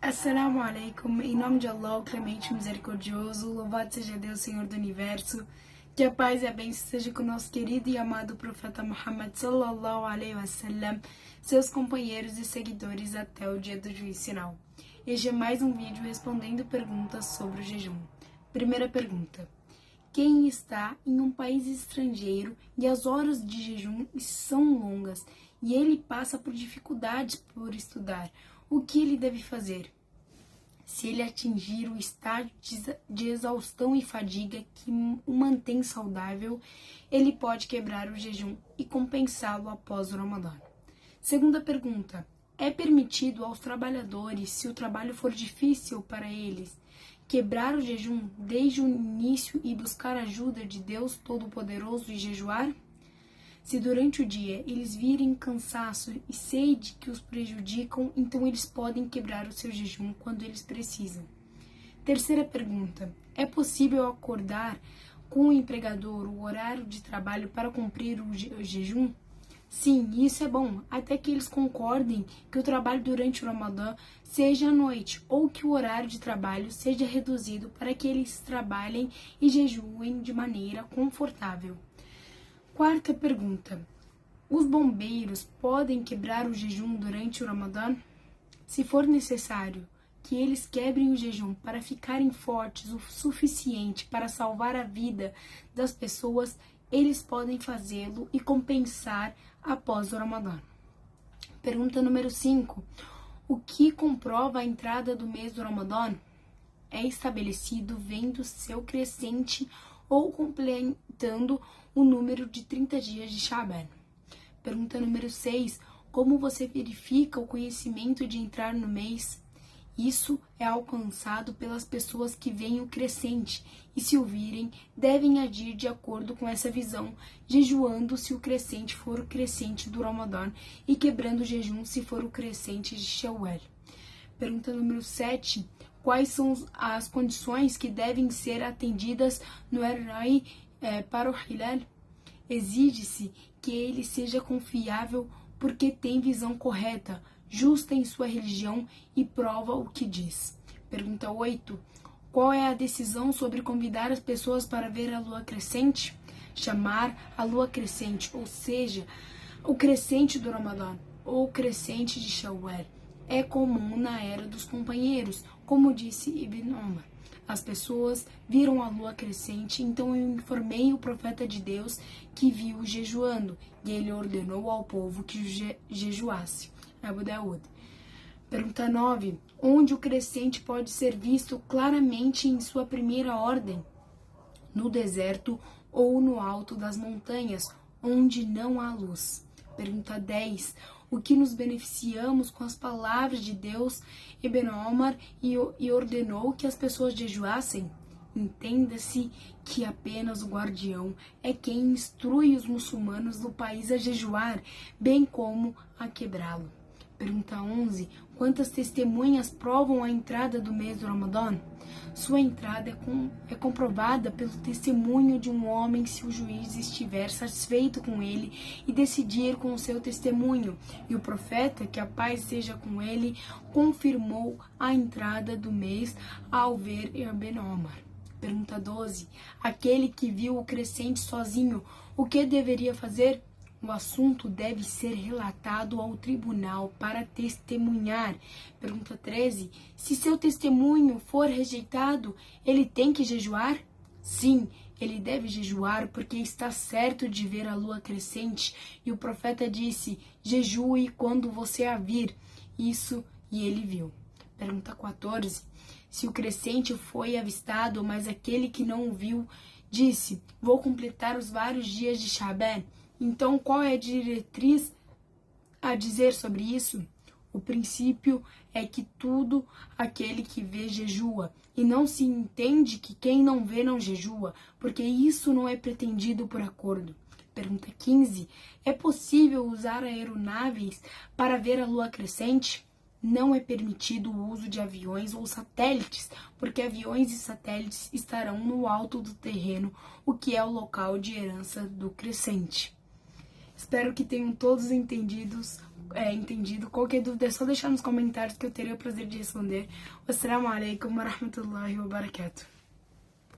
Assalamu alaikum, em nome de Allah, o clemente e misericordioso, louvado seja Deus, Senhor do Universo, que a paz e a bênção seja com o nosso querido e amado profeta Muhammad sallallahu alaihi wasallam, seus companheiros e seguidores até o dia do juízo final. Este é mais um vídeo respondendo perguntas sobre o jejum. Primeira pergunta: quem está em um país estrangeiro e as horas de jejum são longas e ele passa por dificuldades por estudar, o que ele deve fazer? Se ele atingir o estágio de exaustão e fadiga que o mantém saudável, ele pode quebrar o jejum e compensá-lo após o Ramadã. Segunda pergunta: é permitido aos trabalhadores, se o trabalho for difícil para eles, quebrar o jejum desde o início e buscar a ajuda de Deus Todo-Poderoso e jejuar? Se durante o dia eles virem cansaço e sede que os prejudicam, então eles podem quebrar o seu jejum quando eles precisam. Terceira pergunta: é possível acordar com o empregador o horário de trabalho para cumprir o jejum? Sim, isso é bom, até que eles concordem que o trabalho durante o Ramadã seja à noite ou que o horário de trabalho seja reduzido para que eles trabalhem e jejuem de maneira confortável. Quarta pergunta: os bombeiros podem quebrar o jejum durante o Ramadã? Se for necessário que eles quebrem o jejum para ficarem fortes o suficiente para salvar a vida das pessoas, eles podem fazê-lo e compensar após o Ramadã. Pergunta número 5. O que comprova a entrada do mês do Ramadã? É estabelecido vendo seu crescente ou completando o número de 30 dias de Shaban. Pergunta número 6. Como você verifica o conhecimento de entrar no mês? Isso é alcançado pelas pessoas que veem o crescente e, se o virem, devem agir de acordo com essa visão, jejuando se o crescente for o crescente do Ramadã e quebrando o jejum se for o crescente de Shawwal. Pergunta número 7. Quais são as condições que devem ser atendidas no Ar-Rai para o Hilal? Exige-se que ele seja confiável porque tem visão correta, justa em sua religião e prova o que diz. Pergunta 8. Qual é a decisão sobre convidar as pessoas para ver a lua crescente? Chamar a lua crescente, ou seja, o crescente do Ramadã ou o crescente de Shawwal, é comum na era dos companheiros, como disse Ibn Omar. As pessoas viram a lua crescente, então eu informei o profeta de Deus que viu jejuando, e ele ordenou ao povo que jejuasse. Abu Daud. Pergunta 9. Onde o crescente pode ser visto claramente em sua primeira ordem? No deserto ou no alto das montanhas, onde não há luz. Pergunta 10. O que nos beneficiamos com as palavras de Deus, Ibn Omar, e ordenou que as pessoas jejuassem? Entenda-se que apenas o guardião é quem instrui os muçulmanos do país a jejuar, bem como a quebrá-lo. Pergunta 11. Quantas testemunhas provam a entrada do mês do Ramadã? Sua entrada é comprovada pelo testemunho de um homem se o juiz estiver satisfeito com ele e decidir com o seu testemunho. E o profeta, que a paz seja com ele, confirmou a entrada do mês ao ver Ibn Omar. Pergunta 12. Aquele que viu o crescente sozinho, o que deveria fazer? O assunto deve ser relatado ao tribunal para testemunhar. Pergunta 13. Se seu testemunho for rejeitado, ele tem que jejuar? Sim, ele deve jejuar porque está certo de ver a lua crescente. E o profeta disse: jejue quando você a vir. Isso, e ele viu. Pergunta 14. Se o crescente foi avistado, mas aquele que não o viu disse: vou completar os vários dias de Shaban. Então, qual é a diretriz a dizer sobre isso? O princípio é que tudo aquele que vê jejua, e não se entende que quem não vê não jejua, porque isso não é pretendido por acordo. Pergunta 15. É possível usar aeronaves para ver a lua crescente? Não é permitido o uso de aviões ou satélites, porque aviões e satélites estarão no alto do terreno, o que é o local de herança do crescente. Espero que tenham todos entendidos entendido. Qualquer dúvida é só deixar nos comentários que eu terei o prazer de responder. Wassalamu alaikum wa rahmatullahi wa barakatuh.